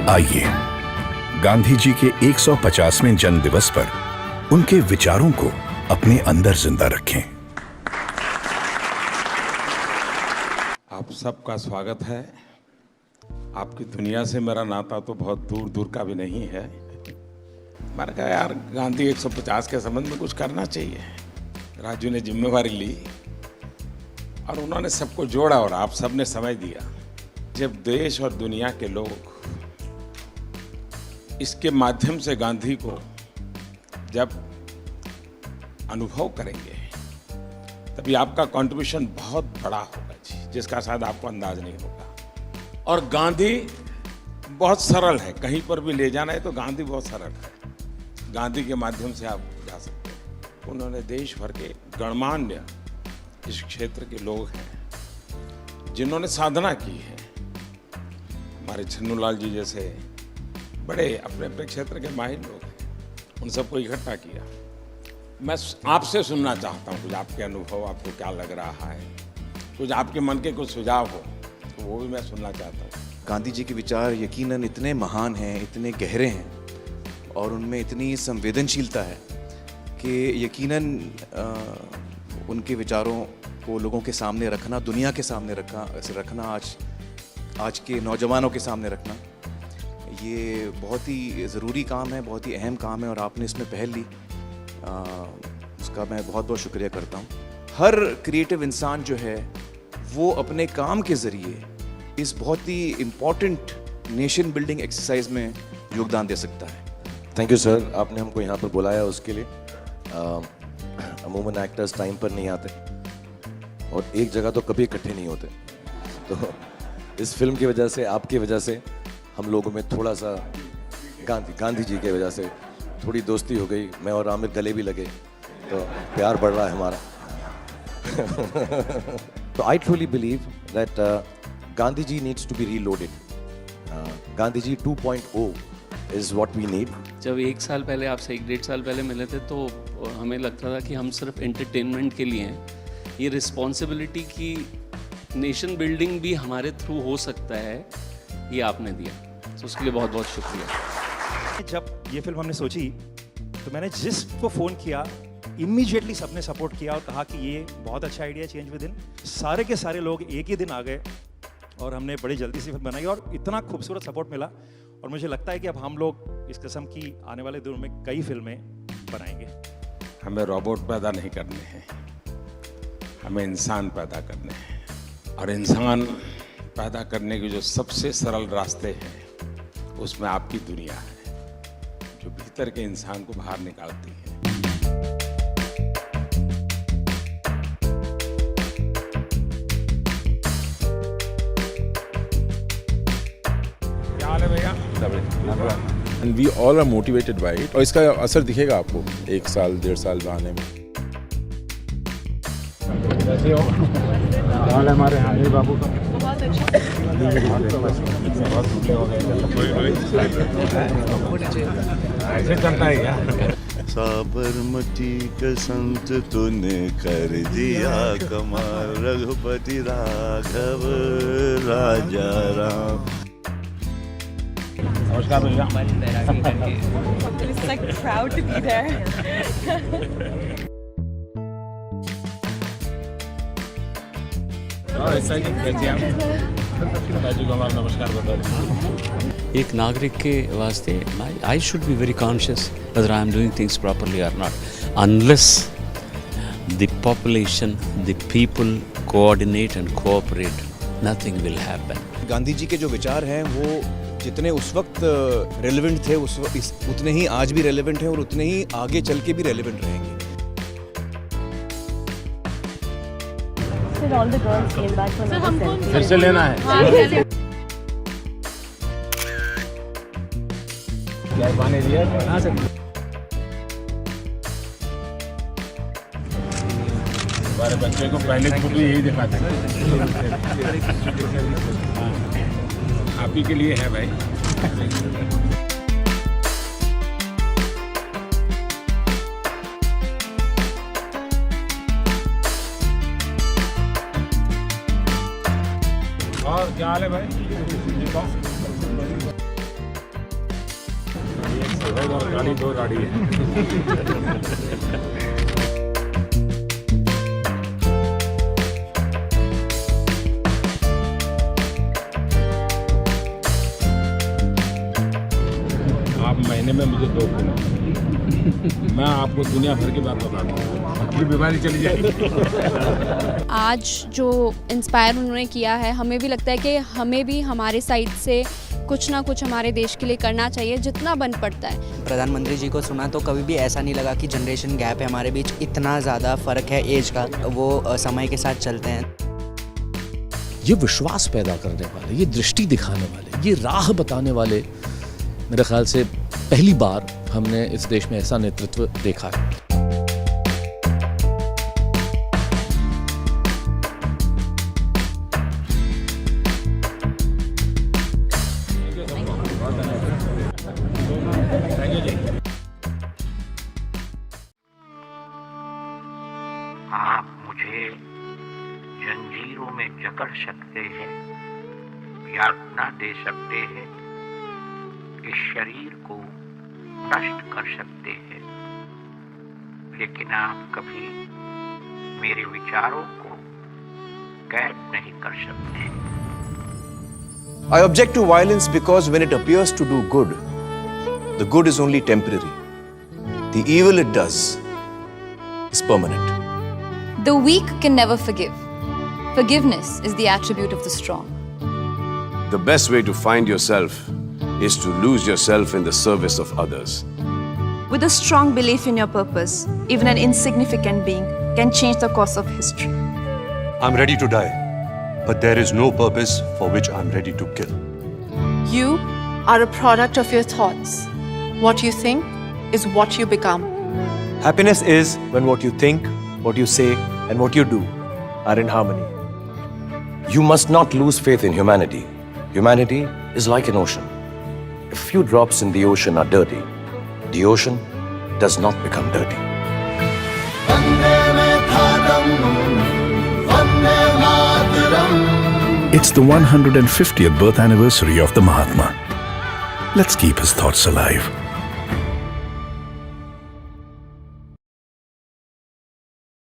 आइए गांधी जी के 150वें जन्म दिवस पर उनके विचारों को अपने अंदर जिंदा रखें। आप सबका स्वागत है। आपकी दुनिया से मेरा नाता तो बहुत दूर दूर का भी नहीं है। मैंने कहा यार गांधी 150 के संबंध में कुछ करना चाहिए। राजू ने जिम्मेवारी ली और उन्होंने सबको जोड़ा और आप सबने समझ दिया। जब देश और दुनिया के लोग इसके माध्यम से गांधी को जब अनुभव करेंगे तभी आपका कंट्रीब्यूशन बहुत बड़ा होगा जी, जिसका शायद आपको अंदाज नहीं होगा। और गांधी बहुत सरल है, कहीं पर भी ले जाना है तो गांधी बहुत सरल है। गांधी के माध्यम से आप जा सकते हैं। उन्होंने देश भर के गणमान्य इस क्षेत्र के लोग हैं जिन्होंने साधना की है। हमारे छन्नूलाल जी जैसे बड़े अपने अपने क्षेत्र के माहिर लोग हैं, उन सबको इकट्ठा किया। मैं आपसे सुनना चाहता हूँ कुछ आपके अनुभव, आपको क्या लग रहा है, कुछ आपके मन के कुछ सुझाव हो तो वो भी मैं सुनना चाहता हूँ। गांधी जी के विचार यकीनन इतने महान हैं, इतने गहरे हैं और उनमें इतनी संवेदनशीलता है कि यकीनन उनके विचारों को लोगों के सामने रखना, दुनिया के सामने रखना, आज के नौजवानों के सामने रखना, ये बहुत ही ज़रूरी काम है, बहुत ही अहम काम है और आपने इसमें पहल ली, उसका मैं बहुत बहुत शुक्रिया करता हूँ। हर क्रिएटिव इंसान जो है वो अपने काम के ज़रिए इस बहुत ही इम्पॉर्टेंट नेशन बिल्डिंग एक्सरसाइज में योगदान दे सकता है। थैंक यू सर, आपने हमको यहाँ पर बुलाया उसके लिए। अमूमन एक्टर्स टाइम पर नहीं आते और एक जगह तो कभी इकट्ठे नहीं होते, तो इस फिल्म की वजह से, आपकी वजह से हम लोगों में थोड़ा सा गांधी जी की वजह से थोड़ी दोस्ती हो गई। मैं और आमिर गले भी लगे तो प्यार बढ़ रहा है हमारा। तो I truly believe that Gandhi ji needs to be reloaded. Gandhi ji 2.0 is what we need. जब 1 साल पहले, आपसे 1-1.5 साल पहले मिले थे तो हमें लगता था कि हम सिर्फ एंटरटेनमेंट के लिए हैं। ये रिस्पॉन्सिबिलिटी की नेशन बिल्डिंग भी हमारे थ्रू हो सकता है, ये आपने दिया, तो उसके लिए बहुत बहुत शुक्रिया। जब ये फिल्म हमने सोची तो मैंने जिसको फ़ोन किया इमीडिएटली सबने सपोर्ट किया और कहा कि ये बहुत अच्छा आइडिया, चेंज विद इन। सारे के सारे लोग एक ही दिन आ गए और हमने बड़ी जल्दी से फिल्म बनाई और इतना खूबसूरत सपोर्ट मिला। और मुझे लगता है कि अब हम लोग इस किस्म की आने वाले दिनों में कई फिल्में बनाएंगे। हमें रोबोट पैदा नहीं करने हैं, हमें इंसान पैदा करने हैं। और इंसान पैदा करने के जो सबसे सरल रास्ते हैं उसमें आपकी दुनिया है, जो भीतर के इंसान को बाहर निकालती है। क्या हाल है भैया? And we all are motivated by it. और इसका असर दिखेगा आपको 1 साल 1.5 साल में आने में। कैसे हो? हाल है हमारे हानिर बाबू का? बहुत अच्छा। बहुत भूले हो गए। ऐसे चलता है क्या? साबरमती का संत तूने कर दिया कमाल, रघुपति राघव राजा राम। नमस्कार भैया। It's like proud to be there. नमस्कार बता। एक नागरिक के वास्ते I should be very conscious whether I am doing things properly or not. Unless the population, the people coordinate and cooperate, nothing will happen. Gandhi ji के जो विचार हैं वो जितने उस वक्त रेलेवेंट थे उतने ही आज भी रेलेवेंट हैं और उतने ही आगे चल के भी रेलेवेंट रहेंगे। All the girls came back for another selfie. फिर से लेना है। क्या पानी दिया? हाँ सर। हमारे बच्चे को पहले फोटो यही दिखाते हैं। आप ही के लिए है भाई। और क्या हाल है भाई? गाड़ी दो गाड़ी है। आप महीने में मुझे 2 दिन, मैं आपको दुनिया भर की बात बताता हूँ, आपकी बीमारी चली जाएगी। आज जो इंस्पायर उन्होंने किया है, हमें भी लगता है कि हमें भी हमारे साइड से कुछ ना कुछ हमारे देश के लिए करना चाहिए, जितना बन पड़ता है। प्रधानमंत्री जी को सुना तो कभी भी ऐसा नहीं लगा कि जनरेशन गैप है हमारे बीच, इतना ज़्यादा फ़र्क है एज का, वो समय के साथ चलते हैं। ये विश्वास पैदा करने वाले, ये दृष्टि दिखाने वाले, ये राह बताने वाले, मेरे ख्याल से पहली बार हमने इस देश में ऐसा नेतृत्व देखा है। आप मुझे जंजीरों में जकड़ सकते हैं, यातना दे सकते हैं, इस शरीर को नष्ट कर सकते हैं, लेकिन आप कभी मेरे विचारों को कैद नहीं कर सकते। I object to violence because when it appears to do good, the good is only temporary. The evil it does is permanent. The weak can never forgive. Forgiveness is the attribute of the strong. The best way to find yourself is to lose yourself in the service of others. With a strong belief in your purpose, even an insignificant being can change the course of history. I'm ready to die, but there is no purpose for which I'm ready to kill. You are a product of your thoughts. What you think is what you become. Happiness is when what you think, what you say, and what you do are in harmony. You must not lose faith in humanity. Humanity is like an ocean. A few drops in the ocean are dirty. The ocean does not become dirty. It's the 150th birth anniversary of the Mahatma. Let's keep his thoughts alive.